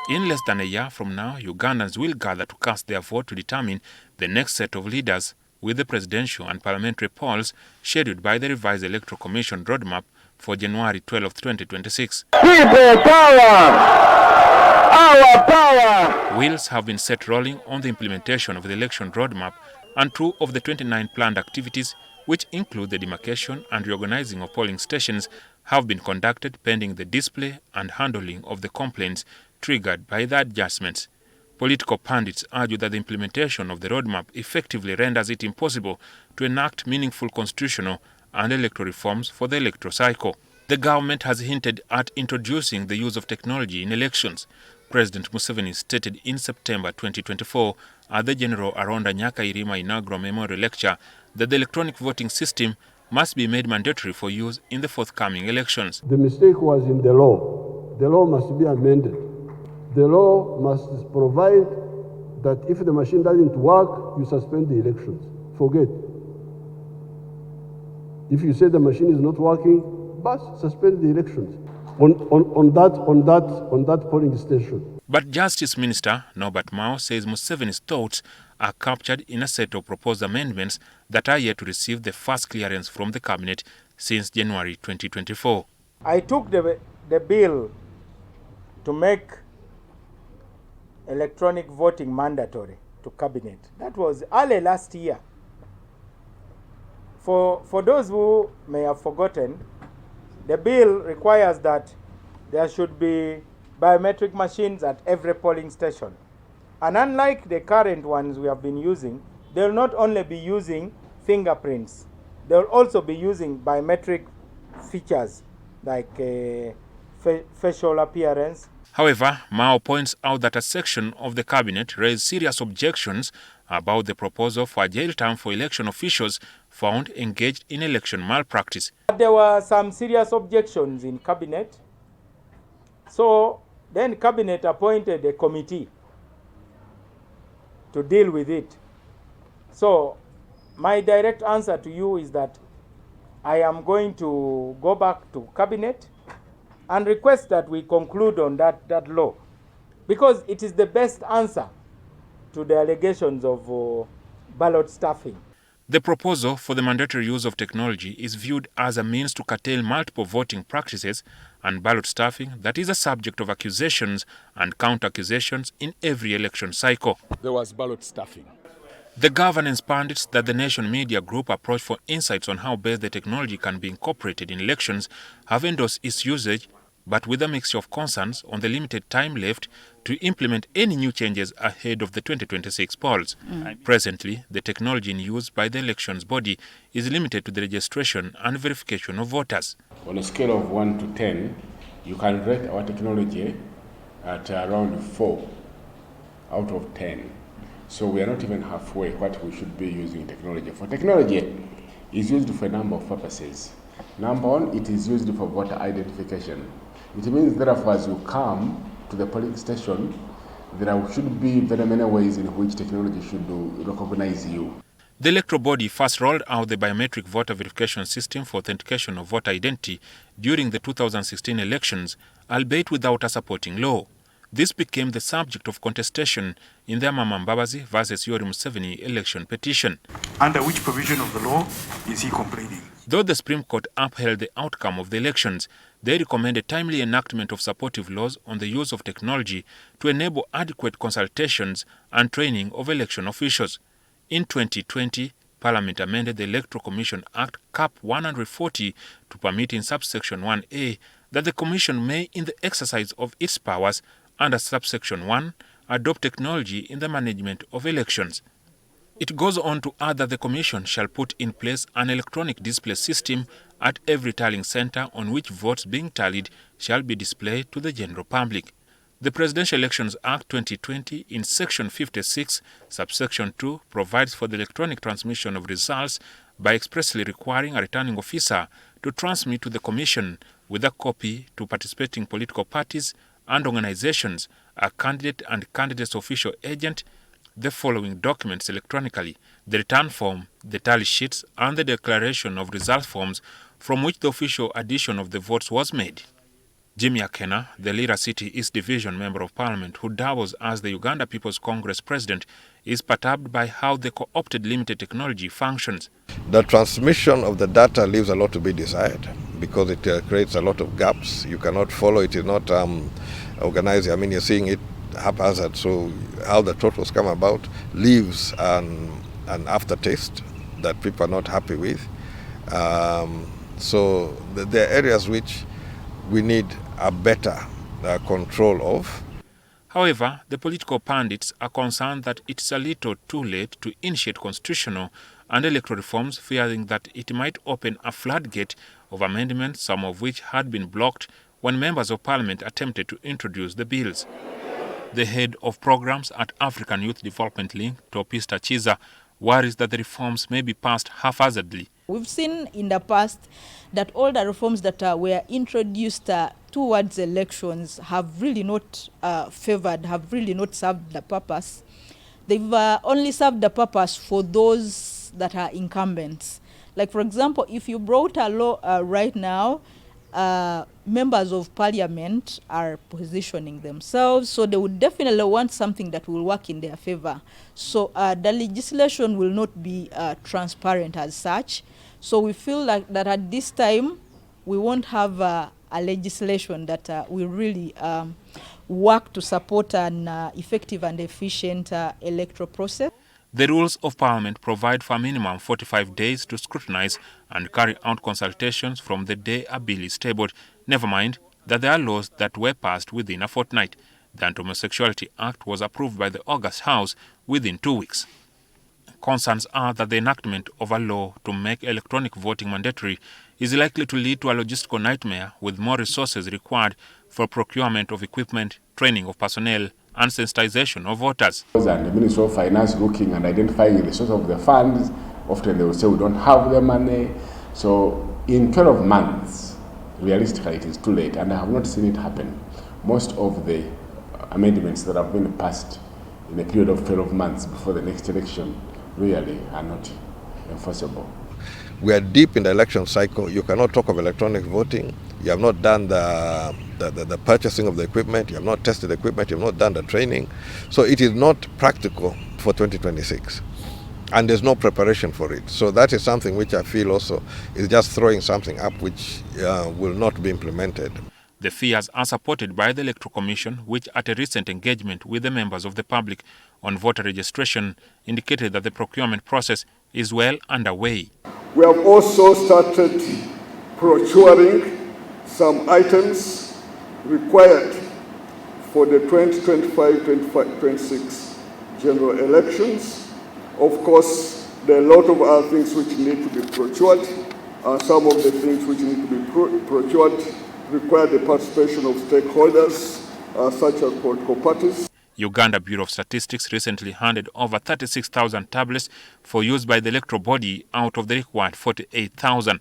In less than a year from now, Ugandans will gather to cast their vote to determine the next set of leaders, with the presidential and parliamentary polls scheduled by the revised Electoral Commission roadmap for January 12, 2026. People power! Our power! Wheels have been set rolling on the implementation of the election roadmap, and 2 of the 29 planned activities, which include the demarcation and reorganizing of polling stations, have been conducted pending the display and handling of the complaints triggered by the adjustments. Political pundits argue that the implementation of the roadmap effectively renders it impossible to enact meaningful constitutional and electoral reforms for the electoral cycle. The government has hinted at introducing the use of technology in elections. President Museveni stated in September 2024 at the General Aronda Nyakairima inaugural memorial lecture that the electronic voting system must be made mandatory for use in the forthcoming elections. The mistake was in the law. The law must be amended. The law must provide that if the machine doesn't work, you suspend the elections. Forget. If you say the machine is not working, but suspend the elections on that polling station. But Justice Minister Norbert Mao says Museveni's thoughts are captured in a set of proposed amendments that are yet to receive the first clearance from the Cabinet since January 2024. I took the bill to make electronic voting mandatory to Cabinet. That was early last year. For those who may have forgotten, the bill requires that there should be biometric machines at every polling station. And unlike the current ones we have been using, they will not only be using fingerprints, they will also be using biometric features like facial appearance. However, Mao points out that a section of the Cabinet raised serious objections about the proposal for a jail term for election officials found engaged in election malpractice. There were some serious objections in Cabinet. So then Cabinet appointed a committee to deal with it. So my direct answer to you is that I am going to go back to Cabinet and request that we conclude on that law, because it is the best answer to the allegations of ballot stuffing. The proposal for the mandatory use of technology is viewed as a means to curtail multiple voting practices and ballot stuffing that is a subject of accusations and counter-accusations in every election cycle. There was ballot stuffing. The governance pundits that the Nation Media Group approach for insights on how best the technology can be incorporated in elections have endorsed its usage, but with a mixture of concerns on the limited time left to implement any new changes ahead of the 2026 polls. Presently, the technology in use by the elections body is limited to the registration and verification of voters. On a scale of 1 to 10, you can rate our technology at around 4 out of 10. So we are not even halfway what we should be using technology for. Technology is used for a number of purposes. Number one, it is used for voter identification. It means, therefore, as you come to the polling station, there should be very many ways in which technology should recognize you. The electoral body first rolled out the biometric voter verification system for authentication of voter identity during the 2016 elections, albeit without a supporting law. This became the subject of contestation in the Amama Mbabazi versus Yoweri Museveni election petition. Under which provision of the law is he complaining? Though the Supreme Court upheld the outcome of the elections, they recommended timely enactment of supportive laws on the use of technology to enable adequate consultations and training of election officials. In 2020, Parliament amended the Electoral Commission Act Cap 140 to permit in subsection 1A that the Commission may, in the exercise of its powers under subsection 1, adopt technology in the management of elections. It goes on to add that the Commission shall put in place an electronic display system at every tallying centre on which votes being tallied shall be displayed to the general public. The Presidential Elections Act 2020 in Section 56, subsection 2, provides for the electronic transmission of results by expressly requiring a returning officer to transmit to the Commission with a copy to participating political parties and organizations, a candidate and candidate's official agent, the following documents electronically: the return form, the tally sheets, and the declaration of result forms from which the official addition of the votes was made. Jimmy Akena, the Lira City East Division Member of Parliament who doubles as the Uganda People's Congress President, is perturbed by how the co-opted limited technology functions. The transmission of the data leaves a lot to be desired because it creates a lot of gaps. You cannot follow it, is not organized. I mean, you're seeing it haphazard, so how the totals come about leaves an aftertaste that people are not happy with. So there are areas which we need a better control of. However, the political pundits are concerned that it's a little too late to initiate constitutional and electoral reforms, fearing that it might open a floodgate of amendments, some of which had been blocked when members of parliament attempted to introduce the bills. The head of programs at African Youth Development Link, Topista Chiza, worries that the reforms may be passed haphazardly. We've seen in the past that all the reforms that were introduced towards elections have really not favored, have really not served the purpose. They've only served the purpose for those that are incumbents. Like, for example, if you brought a law right now, members of parliament are positioning themselves, so they would definitely want something that will work in their favor. So the legislation will not be transparent as such. So we feel like that at this time, we won't have a legislation that will really work to support an effective and efficient electoral process. The rules of Parliament provide for a minimum 45 days to scrutinize and carry out consultations from the day a bill is tabled. Never mind that there are laws that were passed within a fortnight. The Anti-Homosexuality Act was approved by the August House within 2 weeks. Concerns are that the enactment of a law to make electronic voting mandatory is likely to lead to a logistical nightmare with more resources required for procurement of equipment, training of personnel, and sensitization of voters. And the Ministry of Finance looking and identifying the source of the funds, often they will say we don't have the money. So in 12 months, realistically it is too late, and I have not seen it happen. Most of the amendments that have been passed in a period of 12 months before the next election really are not enforceable. We are deep in the election cycle. You cannot talk of electronic voting. You have not done the purchasing of the equipment. You have not tested the equipment. You have not done the training. So it is not practical for 2026. And there's no preparation for it. So that is something which I feel also is just throwing something up which will not be implemented. The fears are supported by the Electoral Commission, which at a recent engagement with the members of the public on voter registration indicated that the procurement process is well underway. We have also started procuring some items required for the 2025-26 general elections. Of course, there are a lot of other things which need to be procured. Some of the things which need to be procured require the participation of stakeholders, such as political parties. Uganda Bureau of Statistics recently handed over 36,000 tablets for use by the electoral body out of the required 48,000.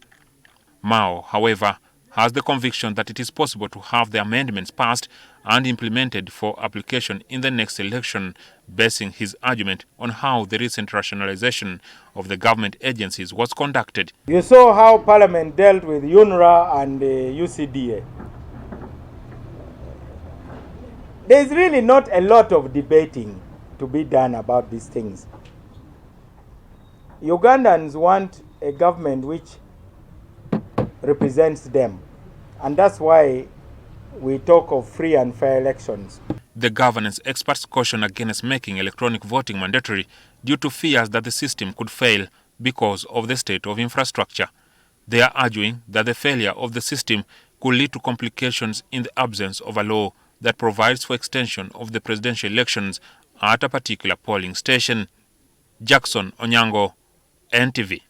Mao, however, has the conviction that it is possible to have the amendments passed and implemented for application in the next election, basing his argument on how the recent rationalization of the government agencies was conducted. You saw how Parliament dealt with UNRWA and the UCDA. There's really not a lot of debating to be done about these things. Ugandans want a government which represents them, and that's why we talk of free and fair elections. The governance experts caution against making electronic voting mandatory due to fears that the system could fail because of the state of infrastructure. They are arguing that the failure of the system could lead to complications in the absence of a law that provides for extension of the presidential elections at a particular polling station. Jackson Onyango, NTV.